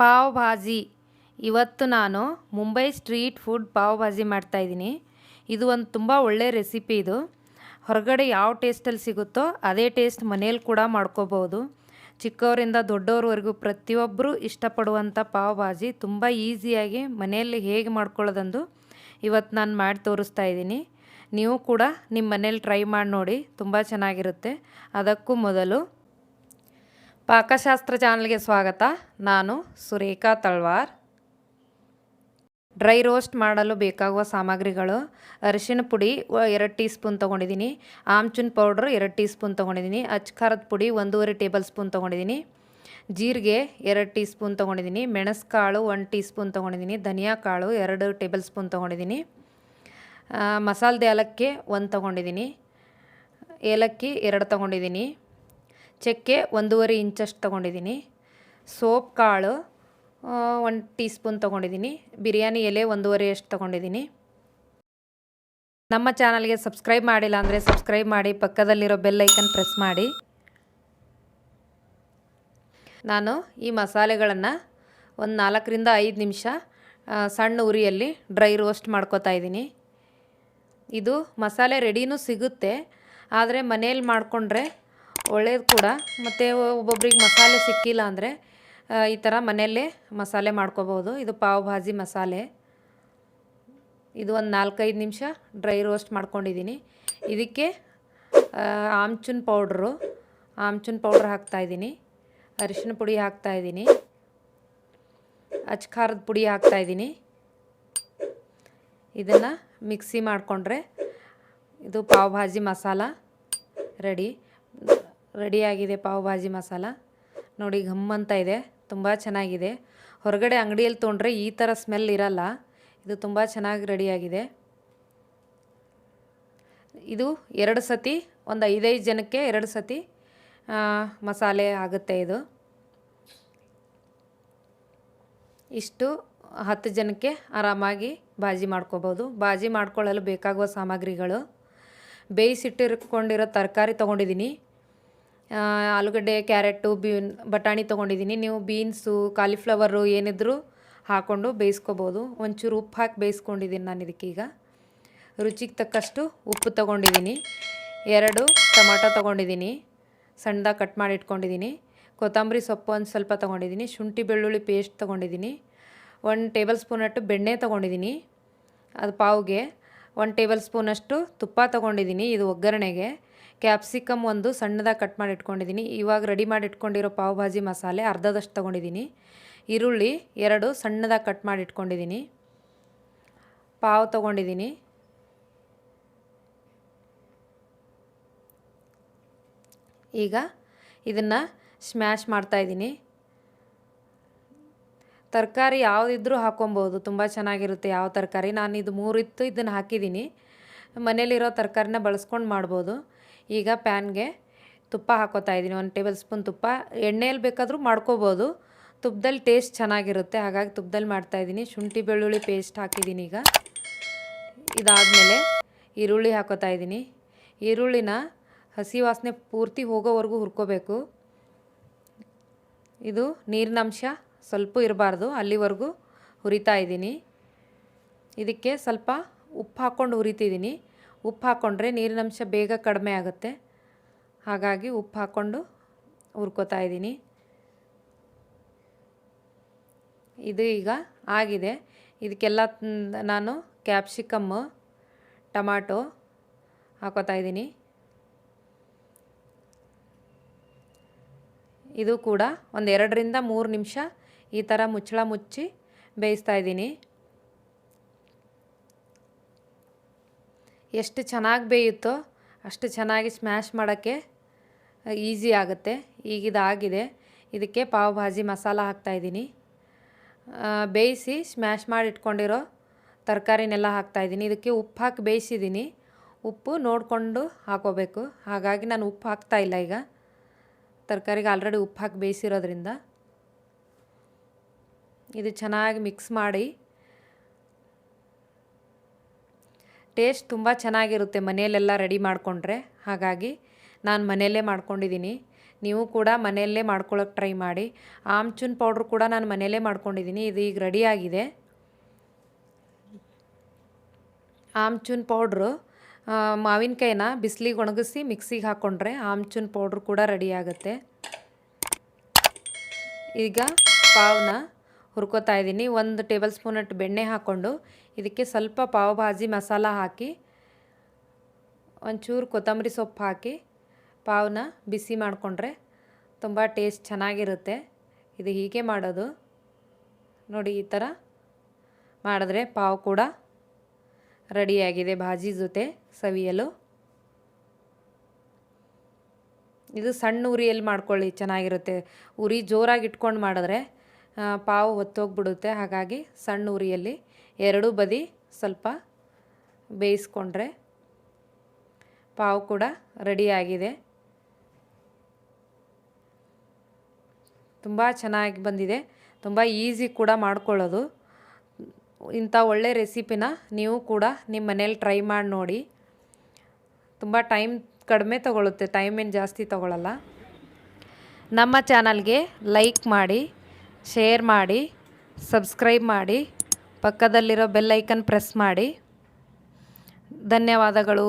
ಪಾವ್ ಭಾಜಿ. ಇವತ್ತು ನಾನು Mumbai street food pav bhaji ಮಾಡ್ತಾಯಿದ್ದೀನಿ. ಇದು ಒಂದು ತುಂಬ ಒಳ್ಳೆಯ ರೆಸಿಪಿ. ಇದು ಹೊರಗಡೆ ಯಾವ ಟೇಸ್ಟಲ್ಲಿ ಸಿಗುತ್ತೋ ಅದೇ ಟೇಸ್ಟ್ ಮನೇಲಿ ಕೂಡ ಮಾಡ್ಕೋಬೋದು. ಚಿಕ್ಕವರಿಂದ ದೊಡ್ಡವ್ರವರೆಗೂ ಪ್ರತಿಯೊಬ್ಬರು ಇಷ್ಟಪಡುವಂಥ ಪಾವ್ ಭಾಜಿ ತುಂಬ ಈಸಿಯಾಗಿ ಮನೆಯಲ್ಲಿ ಹೇಗೆ ಮಾಡ್ಕೊಳ್ಳೋದಂದು ಇವತ್ತು ನಾನು ಮಾಡಿ ತೋರಿಸ್ತಾ ಇದ್ದೀನಿ. ನೀವು ಕೂಡ ನಿಮ್ಮ ಮನೇಲಿ ಟ್ರೈ ಮಾಡಿ ನೋಡಿ, ತುಂಬ ಚೆನ್ನಾಗಿರುತ್ತೆ. ಅದಕ್ಕೂ ಮೊದಲು ಪಾಕಶಾಸ್ತ್ರ ಚಾನಲ್ಗೆ ಸ್ವಾಗತ. ನಾನು ಸುರೇಖಾ ತಳ್ವಾರ್. ಡ್ರೈ ರೋಸ್ಟ್ ಮಾಡಲು ಬೇಕಾಗುವ ಸಾಮಗ್ರಿಗಳು: ಅರಿಶಿಣ ಪುಡಿ 2 ಟೀ ಸ್ಪೂನ್ ತೊಗೊಂಡಿದ್ದೀನಿ, ಆಮ್ಚೂರ್ ಪೌಡ್ರ್ 2 ಟೀ ಸ್ಪೂನ್ ತೊಗೊಂಡಿದ್ದೀನಿ, ಅಚ್ಚ ಖಾರದ ಪುಡಿ 1.5 ಟೇಬಲ್ ಸ್ಪೂನ್ ತೊಗೊಂಡಿದ್ದೀನಿ, ಜೀರಿಗೆ 2 ಟೀ ಸ್ಪೂನ್ ತೊಗೊಂಡಿದ್ದೀನಿ, ಮೆಣಸುಕಾಳು 1 ಟೀ ಸ್ಪೂನ್ ತೊಗೊಂಡಿದ್ದೀನಿ, ಧನಿಯಾ ಕಾಳು 2 ಟೇಬಲ್ ಸ್ಪೂನ್ ತೊಗೊಂಡಿದ್ದೀನಿ, ಮಸಾಲದ ಏಲಕ್ಕಿ 1 ತೊಗೊಂಡಿದ್ದೀನಿ, ಏಲಕ್ಕಿ 2 ತೊಗೊಂಡಿದ್ದೀನಿ, ಚಕ್ಕೆ 1.5 ಇಂಚಷ್ಟು ತೊಗೊಂಡಿದ್ದೀನಿ, ಸೋಪ್ ಕಾಳು 1 ಟೀ ಸ್ಪೂನ್ ತೊಗೊಂಡಿದ್ದೀನಿ, ಬಿರಿಯಾನಿ ಎಲೆ 1.5 ಅಷ್ಟು ತೊಗೊಂಡಿದ್ದೀನಿ. ನಮ್ಮ ಚಾನಲ್ಗೆ ಸಬ್ಸ್ಕ್ರೈಬ್ ಮಾಡಿಲ್ಲ ಅಂದರೆ ಸಬ್ಸ್ಕ್ರೈಬ್ ಮಾಡಿ, ಪಕ್ಕದಲ್ಲಿರೋ ಬೆಲ್ ಐಕನ್ ಪ್ರೆಸ್ ಮಾಡಿ. ನಾನು ಈ ಮಸಾಲೆಗಳನ್ನು ಒಂದು 4 ರಿಂದ 5 ನಿಮಿಷ ಸಣ್ಣ ಉರಿಯಲ್ಲಿ ಡ್ರೈ ರೋಸ್ಟ್ ಮಾಡ್ಕೋತಾ ಇದ್ದೀನಿ. ಇದು ಮಸಾಲೆ ರೆಡಿನೂ ಸಿಗುತ್ತೆ, ಆದರೆ ಮನೇಲಿ ಮಾಡಿಕೊಂಡ್ರೆ ಒಳ್ಳೇದು ಕೂಡ. ಮತ್ತು ಒಬ್ಬೊಬ್ರಿಗೆ ಮಸಾಲೆ ಸಿಕ್ಕಿಲ್ಲ ಅಂದರೆ ಈ ಥರ ಮನೆಯಲ್ಲೇ ಮಸಾಲೆ ಮಾಡ್ಕೋಬೋದು. ಇದು ಪಾವ್ ಭಾಜಿ ಮಸಾಲೆ. ಇದು ಒಂದು 4-5 ನಿಮಿಷ ಡ್ರೈ ರೋಸ್ಟ್ ಮಾಡ್ಕೊಂಡಿದ್ದೀನಿ. ಇದಕ್ಕೆ ಆಮ್ಚೂರ್ ಪೌಡ್ರ್ ಹಾಕ್ತಾಯಿದ್ದೀನಿ, ಅರಿಶಿಣ ಪುಡಿ ಹಾಕ್ತಾಯಿದ್ದೀನಿ, ಅಚ್ಚ ಖಾರದ ಪುಡಿ ಹಾಕ್ತಾಯಿದ್ದೀನಿ. ಇದನ್ನು ಮಿಕ್ಸಿ ಮಾಡಿಕೊಂಡ್ರೆ ಇದು ಪಾವ್ ಭಾಜಿ ಮಸಾಲ ರೆಡಿಯಾಗಿದೆ. ಪಾವ್ ಭಾಜಿ ಮಸಾಲ ನೋಡಿ, ಘಮ್ಮಂತ ಇದೆ, ತುಂಬ ಚೆನ್ನಾಗಿದೆ. ಹೊರಗಡೆ ಅಂಗಡಿಯಲ್ಲಿ ತೊಗೊಂಡ್ರೆ ಈ ಥರ ಸ್ಮೆಲ್ ಇರಲ್ಲ. ಇದು ತುಂಬ ಚೆನ್ನಾಗಿ ರೆಡಿಯಾಗಿದೆ. ಇದು 2 ಸತಿ, ಒಂದು 5-5 ಜನಕ್ಕೆ 2 ಸತಿ ಮಸಾಲೆ ಆಗುತ್ತೆ. ಇದು ಇಷ್ಟು 10 ಜನಕ್ಕೆ ಆರಾಮಾಗಿ ಭಾಜಿ ಮಾಡ್ಕೋಬೋದು. ಭಾಜಿ ಮಾಡ್ಕೊಳ್ಳಲು ಬೇಕಾಗುವ ಸಾಮಗ್ರಿಗಳು: ಬೇಯಿಸಿಟ್ಟಿರ್ಕೊಂಡಿರೋ ತರಕಾರಿ ತೊಗೊಂಡಿದ್ದೀನಿ. ಆಲೂಗಡ್ಡೆ, ಕ್ಯಾರೆಟು, ಬಟಾಣಿ ತೊಗೊಂಡಿದ್ದೀನಿ. ನೀವು ಬೀನ್ಸು, ಕಾಲಿಫ್ಲವರು ಏನಿದ್ರೂ ಹಾಕ್ಕೊಂಡು ಬೇಯಿಸ್ಕೋಬೋದು. ಒಂಚೂರು ಉಪ್ಪು ಹಾಕಿ ಬೇಯಿಸ್ಕೊಂಡಿದ್ದೀನಿ ನಾನು ಇದಕ್ಕೀಗ. ರುಚಿಗೆ ತಕ್ಕಷ್ಟು ಉಪ್ಪು ತೊಗೊಂಡಿದ್ದೀನಿ. 2 ಟೊಮಾಟೊ ತೊಗೊಂಡಿದ್ದೀನಿ, ಸಣ್ಣದಾಗಿ ಕಟ್ ಮಾಡಿ ಇಟ್ಕೊಂಡಿದ್ದೀನಿ. ಕೊತ್ತಂಬರಿ ಸೊಪ್ಪು ಒಂದು ಸ್ವಲ್ಪ ತೊಗೊಂಡಿದ್ದೀನಿ. ಶುಂಠಿ ಬೆಳ್ಳುಳ್ಳಿ ಪೇಸ್ಟ್ ತೊಗೊಂಡಿದ್ದೀನಿ. 1 ಟೇಬಲ್ ಸ್ಪೂನಷ್ಟು ಬೆಣ್ಣೆ ತೊಗೊಂಡಿದ್ದೀನಿ ಅದು ಪಾವ್ಗೆ. 1 ಟೇಬಲ್ ಸ್ಪೂನಷ್ಟು ತುಪ್ಪ ತೊಗೊಂಡಿದ್ದೀನಿ ಇದು ಒಗ್ಗರಣೆಗೆ. ಕ್ಯಾಪ್ಸಿಕಮ್ 1 ಸಣ್ಣದಾಗಿ ಕಟ್ ಮಾಡಿ ಇಟ್ಕೊಂಡಿದ್ದೀನಿ. ಇವಾಗ ರೆಡಿ ಮಾಡಿ ಇಟ್ಕೊಂಡಿರೋ ಪಾವ್ ಭಾಜಿ ಮಸಾಲೆ ಅರ್ಧದಷ್ಟು ತೊಗೊಂಡಿದ್ದೀನಿ. ಈರುಳ್ಳಿ 2 ಸಣ್ಣದಾಗಿ ಕಟ್ ಮಾಡಿ ಇಟ್ಕೊಂಡಿದ್ದೀನಿ. ಪಾವ್ ತೊಗೊಂಡಿದ್ದೀನಿ. ಈಗ ಇದನ್ನು ಸ್ಮ್ಯಾಶ್ ಮಾಡ್ತಾಯಿದ್ದೀನಿ. ತರಕಾರಿ ಯಾವುದಿದ್ರೂ ಹಾಕ್ಕೊಬೋದು, ತುಂಬ ಚೆನ್ನಾಗಿರುತ್ತೆ. ಯಾವ ತರಕಾರಿ, ನಾನು ಇದು 3 ಇತ್ತು, ಇದನ್ನು ಹಾಕಿದ್ದೀನಿ. ಮನೇಲಿರೋ ತರಕಾರಿನ ಬಳಸ್ಕೊಂಡು ಮಾಡ್ಬೋದು. ಈಗ ಪ್ಯಾನ್ಗೆ ತುಪ್ಪ ಹಾಕೋತಾ ಇದ್ದೀನಿ, 1 ಟೇಬಲ್ ಸ್ಪೂನ್ ತುಪ್ಪ. ಎಣ್ಣೆಯಲ್ಲಿ ಬೇಕಾದರೂ ಮಾಡ್ಕೋಬೋದು, ತುಪ್ಪದಲ್ಲಿ ಟೇಸ್ಟ್ ಚೆನ್ನಾಗಿರುತ್ತೆ, ಹಾಗಾಗಿ ತುಪ್ಪದಲ್ಲಿ ಮಾಡ್ತಾಯಿದ್ದೀನಿ. ಶುಂಠಿ ಬೆಳ್ಳುಳ್ಳಿ ಪೇಸ್ಟ್ ಹಾಕಿದ್ದೀನಿ. ಈಗ ಇದಾದಮೇಲೆ ಈರುಳ್ಳಿ ಹಾಕೋತಾ ಇದ್ದೀನಿ. ಈರುಳ್ಳಿನ ಹಸಿ ವಾಸನೆ ಪೂರ್ತಿ ಹೋಗೋವರೆಗೂ ಹುರ್ಕೋಬೇಕು. ಇದು ನೀರಿನಂಶ ಸ್ವಲ್ಪ ಇರಬಾರ್ದು, ಅಲ್ಲಿವರೆಗೂ ಹುರಿತಾ ಇದ್ದೀನಿ. ಇದಕ್ಕೆ ಸ್ವಲ್ಪ ಉಪ್ಪು ಹಾಕ್ಕೊಂಡು ಹುರಿತಿದ್ದೀನಿ. ಉಪ್ಪು ಹಾಕ್ಕೊಂಡ್ರೆ ನೀರಿನಂಶ ಬೇಗ ಕಡಿಮೆ ಆಗುತ್ತೆ, ಹಾಗಾಗಿ ಉಪ್ಪು ಹಾಕ್ಕೊಂಡು ಹುರ್ಕೋತಾ ಇದ್ದೀನಿ. ಇದು ಈಗ ಆಗಿದೆ. ಇದಕ್ಕೆಲ್ಲ ನಾನು ಕ್ಯಾಪ್ಸಿಕಮ್ಮು, ಟೊಮಾಟೊ ಹಾಕೋತಾ ಇದ್ದೀನಿ. ಇದು ಕೂಡ ಒಂದು 2 ರಿಂದ 3 ನಿಮಿಷ ಈ ಥರ ಮುಚ್ಚಳ ಮುಚ್ಚಿ ಬೇಯಿಸ್ತಾ ಇದ್ದೀನಿ. ಎಷ್ಟು ಚೆನ್ನಾಗಿ ಬೇಯುತ್ತೋ ಅಷ್ಟು ಚೆನ್ನಾಗಿ ಸ್ಮ್ಯಾಶ್ ಮಾಡೋಕ್ಕೆ ಈಸಿ ಆಗುತ್ತೆ. ಈಗ ಇದಾಗಿದೆ. ಇದಕ್ಕೆ ಪಾವ್ ಭಾಜಿ ಮಸಾಲ ಹಾಕ್ತಾಯಿದ್ದೀನಿ. ಬೇಯಿಸಿ ಸ್ಮ್ಯಾಶ್ ಮಾಡಿ ಇಟ್ಕೊಂಡಿರೋ ತರಕಾರಿನೆಲ್ಲ ಹಾಕ್ತಾಯಿದ್ದೀನಿ. ಇದಕ್ಕೆ ಉಪ್ಪು ಹಾಕಿ ಬೇಯಿಸಿದ್ದೀನಿ. ಉಪ್ಪು ನೋಡಿಕೊಂಡು ಹಾಕೋಬೇಕು, ಹಾಗಾಗಿ ನಾನು ಉಪ್ಪು ಹಾಕ್ತಾಯಿಲ್ಲ. ಈಗ ತರಕಾರಿಗೆ ಆಲ್ರೆಡಿ ಉಪ್ಪು ಹಾಕಿ ಬೇಯಿಸಿರೋದ್ರಿಂದ ಇದು ಚೆನ್ನಾಗಿ ಮಿಕ್ಸ್ ಮಾಡಿ. ಟೇಸ್ಟ್ ತುಂಬ ಚೆನ್ನಾಗಿರುತ್ತೆ ಮನೆಯಲ್ಲೆಲ್ಲ ರೆಡಿ ಮಾಡಿಕೊಂಡ್ರೆ, ಹಾಗಾಗಿ ನಾನು ಮನೆಯಲ್ಲೇ ಮಾಡ್ಕೊಂಡಿದ್ದೀನಿ. ನೀವು ಕೂಡ ಮನೆಯಲ್ಲೇ ಮಾಡ್ಕೊಳ್ಳೋಕೆ ಟ್ರೈ ಮಾಡಿ. ಆಮ್ಚೂರ್ ಪೌಡ್ರ್ ಕೂಡ ನಾನು ಮನೆಯಲ್ಲೇ ಮಾಡ್ಕೊಂಡಿದ್ದೀನಿ. ಇದು ಈಗ ರೆಡಿಯಾಗಿದೆ. ಆಮ್ಚೂರ್ ಪೌಡ್ರು ಮಾವಿನಕಾಯಿನ ಬಿಸಿಲಿಗೆ ಒಣಗಿಸಿ ಮಿಕ್ಸಿಗೆ ಹಾಕ್ಕೊಂಡ್ರೆ ಆಮ್ಚೂರ್ ಪೌಡ್ರ್ ಕೂಡ ರೆಡಿ ಆಗುತ್ತೆ. ಈಗ ಪಾವ್ನ ಹುರ್ಕೋತಾ ಇದ್ದೀನಿ. 1 ಟೇಬಲ್ ಸ್ಪೂನಷ್ಟು ಬೆಣ್ಣೆ ಹಾಕ್ಕೊಂಡು ಇದಕ್ಕೆ ಸ್ವಲ್ಪ ಪಾವ್ ಭಾಜಿ ಮಸಾಲ ಹಾಕಿ ಒಂಚೂರು ಕೊತ್ತಂಬರಿ ಸೊಪ್ಪು ಹಾಕಿ ಪಾವ್ನ ಬಿಸಿ ಮಾಡಿಕೊಂಡ್ರೆ ತುಂಬ ಟೇಸ್ಟ್ ಚೆನ್ನಾಗಿರುತ್ತೆ. ಇದು ಹೀಗೆ ಮಾಡೋದು ನೋಡಿ. ಈ ಥರ ಮಾಡಿದ್ರೆ ಪಾವ್ ಕೂಡ ರೆಡಿಯಾಗಿದೆ ಭಾಜಿ ಜೊತೆ ಸವಿಯಲು. ಇದು ಸಣ್ಣ ಉರಿಯಲ್ಲಿ ಮಾಡ್ಕೊಳ್ಳಿ, ಚೆನ್ನಾಗಿರುತ್ತೆ. ಉರಿ ಜೋರಾಗಿ ಇಟ್ಕೊಂಡು ಮಾಡಿದ್ರೆ ಪಾವು ಹೊತ್ತೋಗ್ಬಿಡುತ್ತೆ. ಹಾಗಾಗಿ ಸಣ್ಣ ಉರಿಯಲ್ಲಿ ಎರಡೂ ಬದಿ ಸ್ವಲ್ಪ ಬೇಯಿಸ್ಕೊಂಡ್ರೆ ಪಾವು ಕೂಡ ರೆಡಿಯಾಗಿದೆ. ತುಂಬ ಚೆನ್ನಾಗಿ ಬಂದಿದೆ. ತುಂಬ ಈಸಿ ಕೂಡ ಮಾಡ್ಕೊಳ್ಳೋದು. ಇಂಥ ಒಳ್ಳೆ ರೆಸಿಪಿನ ನೀವು ಕೂಡ ನಿಮ್ಮ ಮನೇಲಿ ಟ್ರೈ ಮಾಡಿ ನೋಡಿ. ತುಂಬ ಟೈಮ್ ಕಡಿಮೆ ತಗೊಳ್ಳುತ್ತೆ, ಟೈಮ್ ಏನು ಜಾಸ್ತಿ ತಗೊಳ್ಳಲ್ಲ. ನಮ್ಮ ಚಾನಲ್ಗೆ ಲೈಕ್ ಮಾಡಿ, ಶೇರ್ ಮಾಡಿ, ಸಬ್ಸ್ಕ್ರೈಬ್ ಮಾಡಿ, ಪಕ್ಕದಲ್ಲಿರೋ ಬೆಲ್ ಐಕನ್ ಪ್ರೆಸ್ ಮಾಡಿ. ಧನ್ಯವಾದಗಳು.